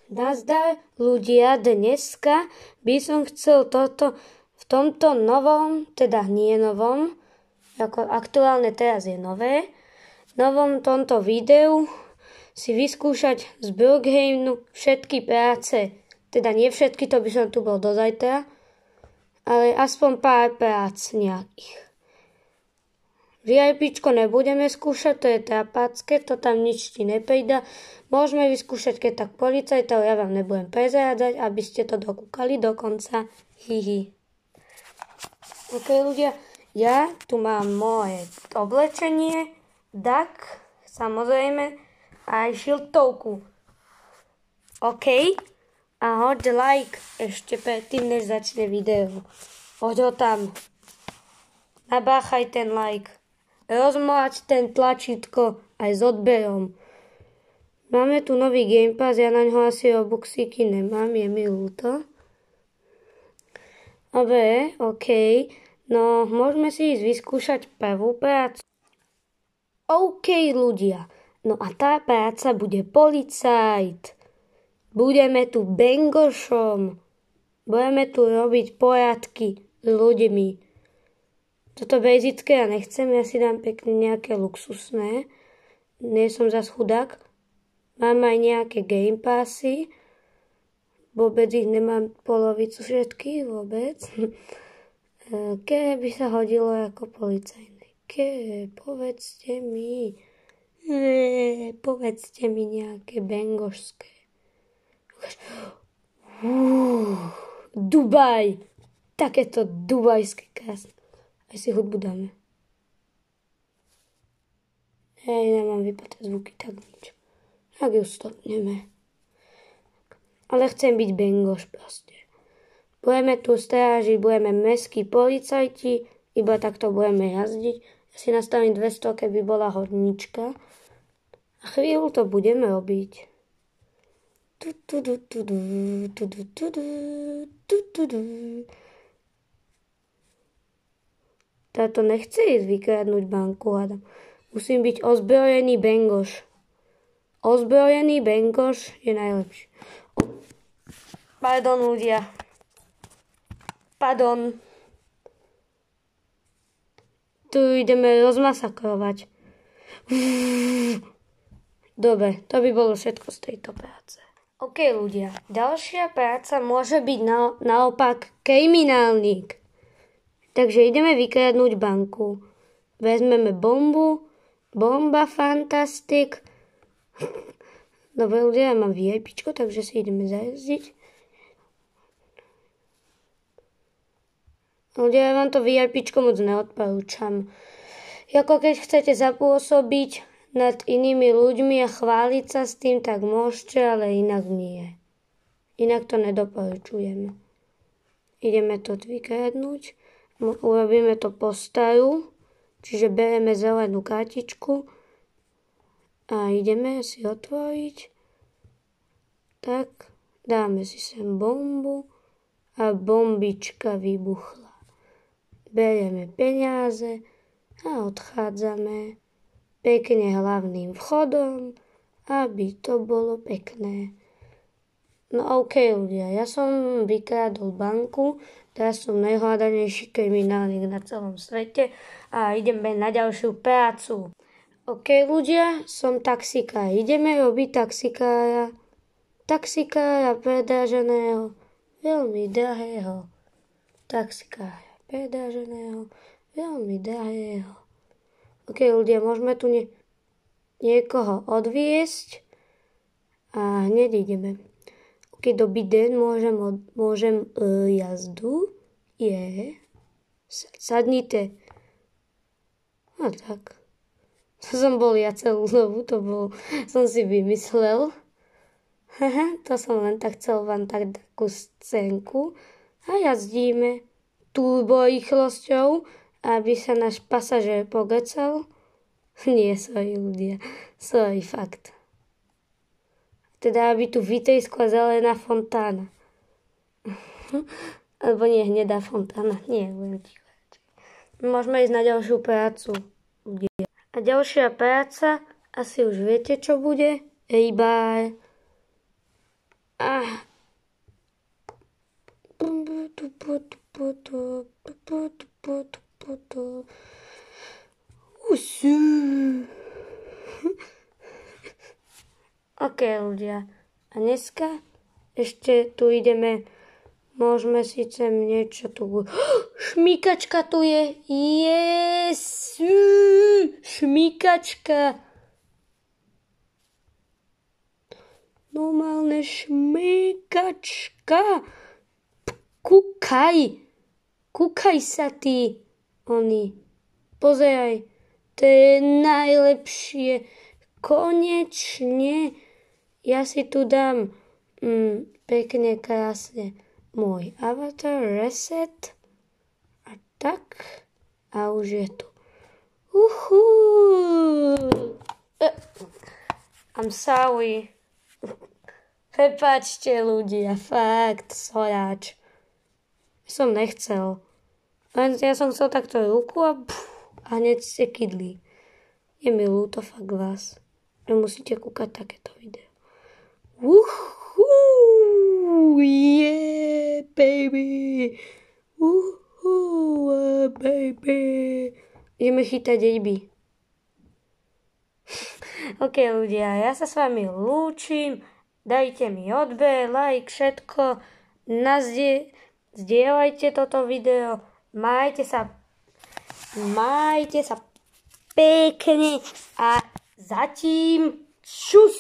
Nazdar ľudia, dneska by som chcel v tomto novom, teda nie novom, ako aktuálne teraz je nové, novom tomto videu si vyskúšať z Brookhamenu všetky práce. Teda nie všetky, to by som tu bol do zajtra, ale aspoň pár prác nejakých. VIPčko nebudeme skúšať, to je trápácké, to tam nič ti neprída. Môžeme vyskúšať, keď tak policajtov, ja vám nebudem prezrádzať, aby ste to dokúkali do konca. Hihi. Ok ľudia, ja tu mám moje oblečenie, dak, samozrejme, aj šiltovku. OK? A hoď like ešte predtým, než začne video. Hoď ho tam. Nabáchaj ten like. Rozmláť ten tlačítko aj s odberom. Máme tu nový Game Pass, ja na ňo asi robuxíky nemám, je mi ľúto. Dobre, OK. No, môžeme si ísť vyskúšať prvú prácu. OK, ľudia. No a tá práca bude policajt. Budeme tu bengošom. Budeme tu robiť poriadky s ľuďmi. Toto basické ja nechcem, ja si dám pekne nejaké luxusné. Nie som zas chudák. Mám aj nejaké Game Passy. Vôbec ich nemám polovicu všetky, vôbec. Keby sa hodilo ako policajné. Povedzte mi. Povedzte mi nejaké bengošské. Dubaj. Takéto dubajské krásne. Aj si hudbu dáme. Nemám vypaté zvuky, tak nič. Tak ju stopneme. Ale chcem byť bengoš proste. Budeme tu strážiť, budeme mestskí policajti, iba takto budeme jazdiť. Ja si nastavím 200, keby bola hornička. A chvíľu to budeme robiť. Táto nechce ísť vykradnúť banku, hádam. Musím byť ozbrojený bengoš. Ozbrojený bengoš je najlepší. Pardon, ľudia. Pardon. Tu ideme rozmasakrovať. Dobre, to by bolo všetko z tejto práce. OK, ľudia. Ďalšia práca môže byť naopak kriminálnik. Takže ideme vykradnúť banku. Vezmeme bomba fantastik. Dobre ľudia, ja mám VIPčko, takže si ideme zajazdiť. Ľudia, ja vám to VIPčko moc neodporúčam. Ako keď chcete zapôsobiť nad inými ľuďmi a chváliť sa s tým, tak môžete, ale inak nie. Inak to nedoporučujeme. Ideme to vykradnúť. Urobíme to po staru, čiže bereme zelenú kartičku a ideme si otvoriť. Tak, dáme si sem bombu a bombička vybuchla. Berieme peniaze a odchádzame pekne hlavným vchodom, aby to bolo pekné. No OK ľudia, ja som vykradol banku, teraz som najhľadanejší kriminálnik na celom svete a ideme na ďalšiu prácu. OK ľudia, som taxikár, ideme robiť taxikára. Taxikára predraženého, veľmi drahého. Taxikára predraženého, veľmi drahého. OK ľudia, môžeme tu niekoho odviesť a hneď ideme. OK, dobrý deň, môžem jazdu? Sadnite. No tak. To som bol ja celú dobu, som si vymyslel. To som len tak chcel vám tak takú scénku. A jazdíme turbo rýchlosťou, aby sa náš pasažér pogecal. Nie, sorry ľudia. Sorry, fakt. Teda, aby tu vytriskla zelená fontána. Alebo nie, hnedá fontána. Nie, budem ticho. Môžeme ísť na ďalšiu prácu. A ďalšia práca, asi už viete, čo bude? Rybár. OK, ľudia. A dneska ešte tu ideme, môžeme síce niečo tu... Šmýkačka tu je! Yes! Šmýkačka! Normálne šmýkačka! Kúkaj sa ty! Oni. Pozeraj, to je najlepšie. Konečne. Ja si tu dám pekne, krásne môj avatar, reset a tak a už je tu. I'm sorry. Prepáčte ľudia, fakt, soráč. Som nechcel. Len ja som chcel takto ruku a hneď ste kydli. Je mi ľúto, fakt vás. Nemusíte kúkať takéto video. Yeah, baby. Baby. Ideme chytať ryby. OK, ľudia, ja sa s vami lúčim. Dajte mi odber, like, všetko. Zdieľajte toto video. Majte sa pekne a zatím čus.